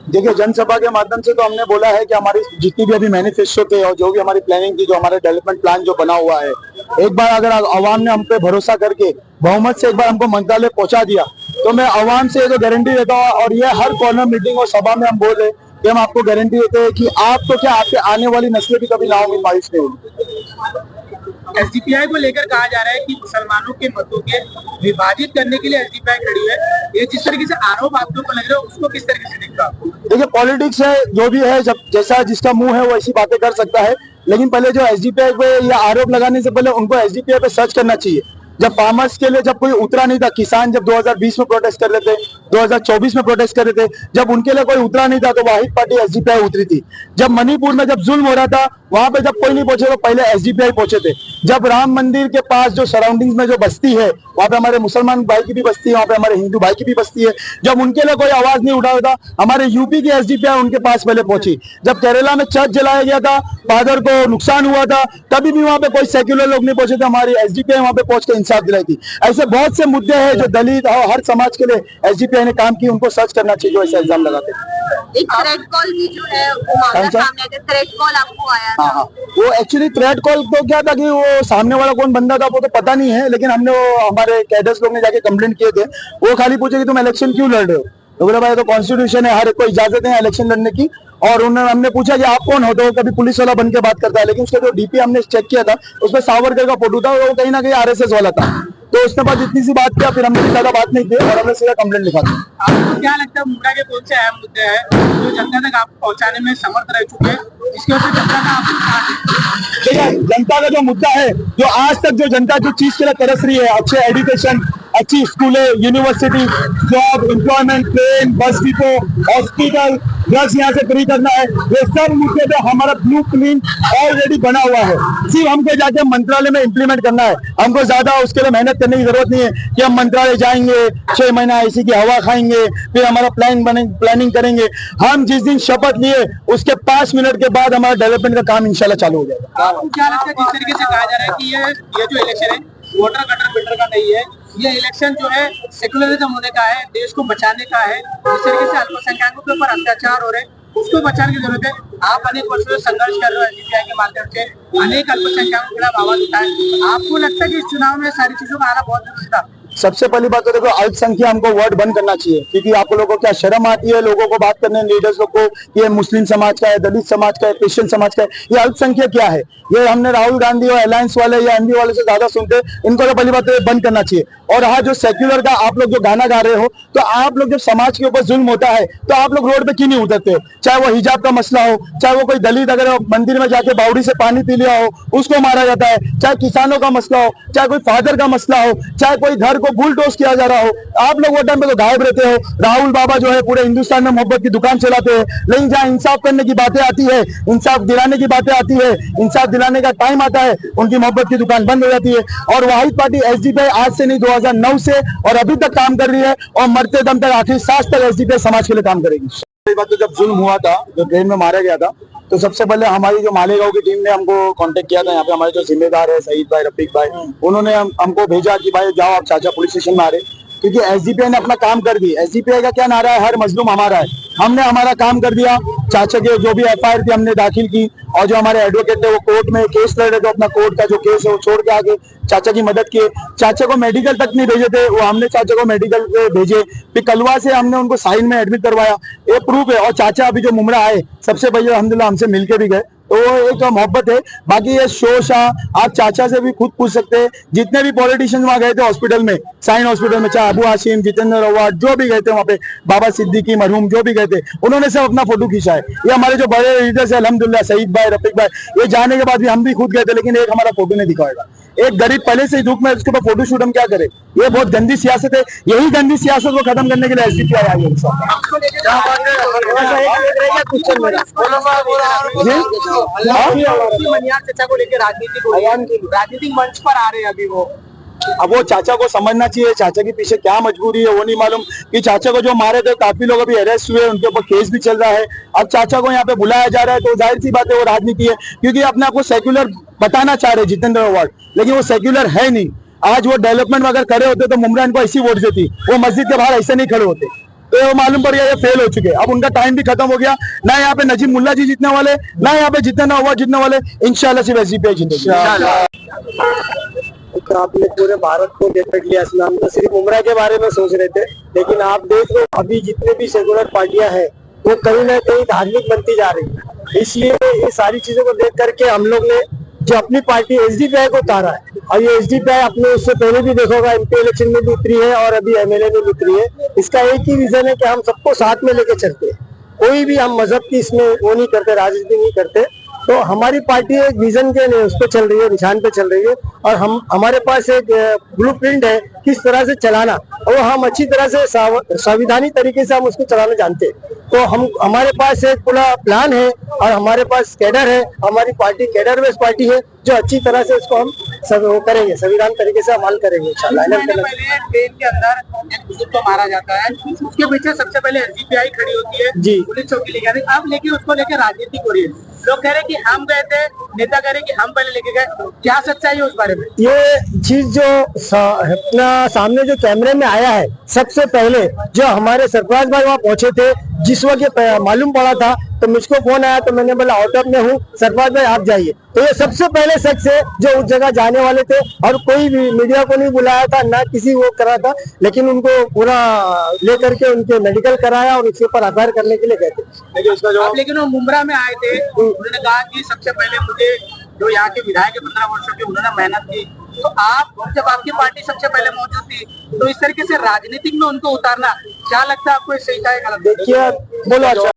देखिए, जनसभा के माध्यम से तो हमने बोला है कि हमारी जितनी भी अभी मैनिफेस्टो थे और जो भी हमारी प्लानिंग थी, जो हमारा डेवलपमेंट प्लान जो बना हुआ है, एक बार अगर आवाम ने हम पे भरोसा करके बहुमत से एक बार हमको मंत्रालय पहुंचा दिया तो मैं आवाम से जो गारंटी देता हूँ, और ये हर कॉर्नर मीटिंग और सभा में हम बोल रहे कि हम आपको गारंटी देते हैं कि आप तो क्या, आपके आने वाली नस्लें भी कभी ना होंगी, बारिश नहीं होगी। एसडीपीआई को लेकर कहा जा रहा है कि मुसलमानों के मतों के विभाजित करने के लिए एसडीपीआई खड़ी है। ये जिस तरीके से आरोप आप लोग को लग रहे हो, उसको किस तरीके से देखते हो आपको? देखिए, पॉलिटिक्स है, जो भी है, जब जैसा जिसका मुंह है वो ऐसी बातें कर सकता है, लेकिन पहले जो एसडीपीआई पे या आरोप लगाने से पहले उनको एसडीपीआई पे सर्च करना चाहिए। जब फार्मर्स के लिए जब कोई उतरा नहीं था, किसान जब 2020 में प्रोटेस्ट कर रहे थे, 2024 में प्रोटेस्ट कर रहे थे, जब उनके लिए कोई उतरा नहीं था तो वाहिद पार्टी एसडीपीआई उतरी थी। जब मणिपुर में जब जुल्म हो रहा था, वहां पे जब कोई नहीं पहुंचे तो पहले एसडीपीआई पहुंचे थे। जब राम मंदिर के पास जो सराउंडिंग्स में जो बस्ती है, वहां पे हमारे मुसलमान भाई की भी बस्ती है, वहां पे हमारे हिंदू भाई की भी बस्ती है, जब उनके लिए कोई आवाज नहीं उठा था, हमारे यूपी की एसडीपीआई उनके पास पहले पहुंची। जब केरला में चर्च जलाया गया था, फादर को नुकसान हुआ था, तभी भी वहां पे कोई सेक्युलर लोग नहीं पहुंचे थे, हमारी एसडीपीआई वहां पे पहुंच के इंसाफ दिलाई थी। ऐसे बहुत से मुद्दे हैं जो दलित और हर समाज के लिए एसडीपीआई ने काम किया, उनको सर्च करना चाहिए जो ऐसे इल्जाम लगाते हैं। एक थ्रेट कॉल भी जो है वो मामला सामने आया, थ्रेट कॉल आपको आया था। हाँ, वो एक्चुअली थ्रेट कॉल तो क्या था कि वो सामने वाला कौन बंदा था वो तो पता नहीं है, लेकिन हमने वो हमारे कैडर्स लोग ने जाके कंप्लेंट किए थे। वो खाली पूछे कि तुम इलेक्शन क्यों लड़ रहे हो, तो बोला भाई तो कॉन्स्टिट्यूशन है, हर एक को इजाजत है इलेक्शन लड़ने की। और हमने पूछा कि आप कौन हो, तो कभी पुलिस वाला बन के बात करता है, लेकिन उसका जो डीपी हमने चेक किया था उसमें सावरकर का फोटो था, वो कहीं ना कहीं आरएसएस वाला था। तो उसने बाद इतनी सी बात किया, फिर हमने ज्यादा बात नहीं की और हमने सीधा कंप्लेंट लिखा था। आपको क्या लगता है मुंडा के कौन से अहम मुद्दे हैं जो जनता तक आप पहुंचाने में समर्थ रह चुके हैं, इसके वजह से जनता का आपको साथ है? देखिए, जनता का जो मुद्दा है, जो आज तक जो जनता जो चीज के लिए तरस रही है, अच्छे एजुकेशन, अच्छी स्कूलें, university, job, employment, train, bus depot, hospital, drugs यहाँ से फ्री करना है, ये सब मुद्दे पे हमारा ब्लू प्रिंट ऑलरेडी बना हुआ है। सिर्फ हमको जाके मंत्रालय में इम्प्लीमेंट करना है। हमको ज्यादा उसके लिए मेहनत करने की जरूरत नहीं है कि हम मंत्रालय जाएंगे, 6 महीना ऐसी की हवा खाएंगे, फिर हमारा प्लानिंग करेंगे। हम जिस दिन शपथ लिए उसके 5 मिनट के बाद हमारा डेवलपमेंट का काम इंशाल्लाह चालू हो जाएगा। आपको क्या लगता है जिस तरीके से कहा जा रहा है कि ये जो इलेक्शन है वोटर कटर फिल्टर का नहीं है, ये इलेक्शन जो है सेकुलरिज्म होने का है, देश को बचाने का है, जिस तरीके से अल्पसंख्यकों के ऊपर अत्याचार हो रहे हैं उसको बचाने की जरूरत है। आप अनेक वर्षों से संघर्ष कर रहे हो एसडीपीआई के माध्यम से, अनेक अल्पसंख्यकों के खिलाफ आवाज उठाए, आपको लगता है कि इस चुनाव में सारी चीजों का आना बहुत जरूरी था? सबसे पहली बात तो देखो, अल्पसंख्या हमको वर्ड बंद करना चाहिए, क्योंकि आप लोगों को क्या शर्म आती है लोगों को बात करने, लीडर्स लोग को, ये मुस्लिम समाज का है, दलित समाज का है, क्रिश्चियन समाज का है, ये अल्पसंख्या क्या है? ये हमने राहुल गांधी और अलायंस वाले या एमपी वाले से ज्यादा सुनते हैं, इनको तो पहली बात तो बंद करना चाहिए। और हाँ, जो सेक्युलर का आप लोग जो गाना गा रहे हो, तो आप लोग जब समाज के ऊपर जुल्म होता है तो आप लोग रोड पे क्यों नहीं उतरते? चाहे वो हिजाब का मसला हो, चाहे वो कोई दलित अगर मंदिर में जाके बावड़ी से पानी पी लिया हो उसको मारा जाता है, चाहे किसानों का मसला हो, चाहे कोई फादर का मसला हो, चाहे कोई घर को बुलडोज किया जा रहा हो, आप लोग वो टाइम पे तो गायब रहते हो। राहुल बाबा जो है पूरे हिंदुस्तान में मोहब्बत की दुकान चलाते हैं, लेकिन जहाँ इंसाफ करने की बातें आती है, इंसाफ दिलाने की बातें आती है, इंसाफ दिलाने का टाइम आता है, उनकी मोहब्बत की दुकान बंद हो जाती है। और वाहिद पार्टी एसडीपीआई आज से नहीं 2009 से और अभी तक काम कर रही है और मरते दम तक आखिरी सांस तक एसडीपीआई समाज के लिए काम करेगी। पहली बात तो जब जुल्म हुआ था, जो ट्रेन में मारा गया था, तो सबसे पहले हमारी जो मालेगांव की टीम ने हमको कांटेक्ट किया था। यहाँ पे हमारे जो जिम्मेदार है सईद भाई, रफीक भाई, उन्होंने हमको भेजा कि भाई जाओ आप चाचा पुलिस स्टेशन में आ रहे, क्योंकि एसडीपीआई ने अपना काम कर दी। एसडीपीआई का क्या नारा है, हर मजलूम हमारा है। हमने हमारा काम कर दिया, चाचा के जो भी एफआईआर थी हमने दाखिल की, और जो हमारे एडवोकेट थे वो कोर्ट में केस लड़ रहे थे, अपना कोर्ट का जो केस है वो छोड़ के आगे चाचा की मदद किए। चाचा को मेडिकल तक नहीं भेजे थे, वो हमने चाचा को मेडिकल भेजे। फिर कलवा से हमने उनको साइन में एडमिट करवाया, ये प्रूफ है। और चाचा अभी जो मुमरा आए सबसे पहले अल्हम्दुलिल्लाह हमसे मिलके भी गए, तो वो एक मोहब्बत है। बाकी ये शोशा आप चाचा से भी खुद पूछ सकते हैं, जितने भी पॉलिटिशियंस वहाँ गए थे हॉस्पिटल में, साइन हॉस्पिटल में, चाहे अबू हाशिम, जितेंद्र अवार्ड, जो भी गए थे वहाँ पे, बाबा सिद्दीकी मरहूम जो भी गए थे, उन्होंने सब अपना फोटो खींचा है। ये हमारे जो बड़े लीडर्स है अल्हम्दुलिल्लाह, सईद भाई, रफीक भाई, ये जाने के बाद भी हम भी खुद गए थे, लेकिन एक हमारा फोटो नहीं दिखाएगा। एक गरीब पहले से ही दुख में, उसके ऊपर फोटो शूट हम क्या करें? ये बहुत गंदी सियासत है। यही गंदी सियासत को खत्म करने के लिए एसडीपीआई आई है। चाचा को लेकर राजनीतिक मंच पर आ रहे हैं अभी वो, अब वो चाचा को समझना चाहिए, चाचा के पीछे क्या मजबूरी है वो नहीं मालूम। कि चाचा को जो मारे थे काफी लोग अभी अरेस्ट हुए, उनके ऊपर केस भी चल रहा है। अब चाचा को यहाँ पे बुलाया जा रहा है, तो जाहिर सी बात है वो राजनीति है, क्योंकि अपने आप को सेक्युलर बताना चाह रहे जितेंद्र अवार्ड, लेकिन वो सेक्युलर है नहीं। आज वो डेवलपमेंट में अगर खड़े होते तो मुमरा इनको ऐसी वोट देती, वो मस्जिद के बाहर ऐसे नहीं खड़े होते। तो ये मालूम पड़ गया ये फेल हो चुके। अब उनका टाइम भी खत्म हो गया। ना यहाँ पे नजीब मुल्ला जी जीतने वाले, ना यहाँ पे जितना हुआ जीतने वाले। इंशाल्लाह सिर्फ एसडीपीआई जीतेगी। तो आपने पूरे भारत को देख लिया, हम तो सिर्फ उमरा के बारे में सोच रहे थे, लेकिन आप देख लो अभी जितने भी सेकुलर पार्टियां हैं वो कहीं ना कहीं धार्मिक बनती जा रही है। इसलिए ये सारी चीजों को देख करके हम लोग ने जो अपनी पार्टी एसडीपीआई को उतारा है, और ये एसडीपीआई अपने उससे पहले भी देखोगा एमपी इलेक्शन में भी उतरी है और अभी एमएलए में भी उतरी है। इसका एक ही रीजन है कि हम सबको साथ में लेके चलते हैं, कोई भी हम मजहब की इसमें वो नहीं करते, राजनीति नहीं करते। तो हमारी पार्टी एक विजन के उस पर चल रही है, निशान पे चल रही है, और हमारे पास एक ब्लूप्रिंट है किस तरह से चलाना, और हम अच्छी तरह से संविधानिक तरीके से हम उसको चलाना जानते हैं। तो हमारे पास एक पूरा प्लान है और हमारे पास कैडर है, हमारी पार्टी कैडर बेस्ड पार्टी है जो अच्छी तरह से इसको हम सब वो करेंगे, संविधान तरीके से अमल करेंगे इंशाल्लाह। पहले ट्रेन के अंदर एक बुजुर्ग को मारा जाता है, उसके पीछे सबसे पहले एसडीपीआई खड़ी होती है जी, पुलिस चौकी लेके आती है। अब लेके उसको लेके राजनीति हो रही है। लोग कह रहे कि हम गए थे, नेता कह रहे कि हम पहले लेके गए। क्या सच्चाई है उस बारे में? ये चीज जो अपना सामने जो कैमरे में आया है, सबसे पहले जो हमारे सरफराज भाई वहाँ पहुंचे थे, जिस वक्त मालूम पड़ा था तो मुझको फोन आया तो मैंने बोला आउट ऑफ में हूँ, सरफराज भाई आप जाइए। तो ये सबसे पहले शख्स है जो उस जगह जाने वाले थे, और कोई भी मीडिया को नहीं बुलाया था, ना किसी वो करा था, लेकिन उनको पूरा लेकर के उनके मेडिकल कराया और उसके ऊपर आधार करने के लिए गए थे। लेकिन वो मुंब्रा में आए थे, उन्होंने कहा कि सबसे पहले मुझे जो यहाँ के विधायक 15 वर्षों के उन्होंने मेहनत की। तो आप जब आपकी पार्टी सबसे पहले मौजूद थी तो इस तरीके से राजनीतिक में उनको उतारना क्या लगता है आपको, सही था या गलत? देखिए बोलो अच्छा